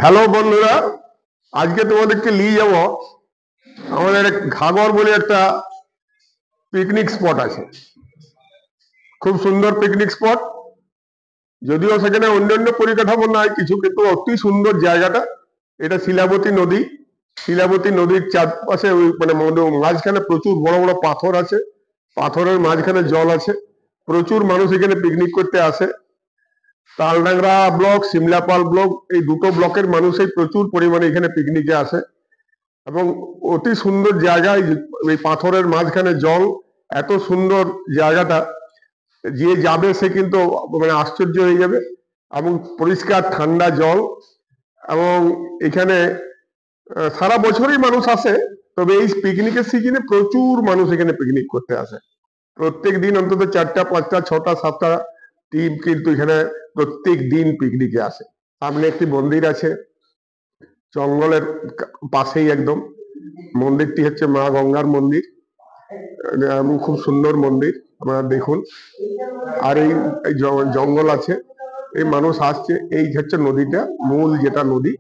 Hello বন্ধুরা, আজকে তোমাদেরকে নিয়ে যাব আমাদের ঘাগর বলে একটা পিকনিক স্পট আছে। খুব সুন্দর পিকনিক স্পট, যদিও সেখানে অন্যান্য পরিকাঠামো নাই কিছু, কিন্তু অতি সুন্দর জায়গাটা। এটা শিলাবতী নদী। শিলাবতী নদীর চারপাশে মানে মাঝখানে প্রচুর বড় বড় পাথর আছে, পাথরের মাঝখানে জল আছে। প্রচুর মানুষ এখানে পিকনিক করতে আসে। তালডাংরা ব্লক, সিমলাপাল ব্লক, এই দুটো ব্লকের মানুষই প্রচুর পরিমাণে এখানে পিকনিকে আসে। এবং অতি সুন্দর জায়গায়, এই পাথরের মাঝখানে জল, এত সুন্দর জায়গাটা, যে যাবে সে কিন্তু মানে আশ্চর্য হয়ে যাবে। এবং পরিষ্কার ঠান্ডা জল। এবং এখানে সারা বছরই মানুষ আসে, তবে এই পিকনিকের সিজনে প্রচুর মানুষ এখানে পিকনিক করতে আসে। প্রত্যেক দিন অন্তত 4টা 5টা 6টা 7টা টিম কিন্তু এখানে প্রত্যেক দিন পিকনিকে আসে। সামনে একটি মন্দির আছে, জঙ্গলের পাশেই একদম। মন্দিরটি হচ্ছে মা গঙ্গার মন্দির, এবং খুব সুন্দর মন্দির, আপনারা দেখুন। আর এই জঙ্গল আছে, এই মানুষ আসছে। এই হচ্ছে নদীটা, মূল যেটা নদী,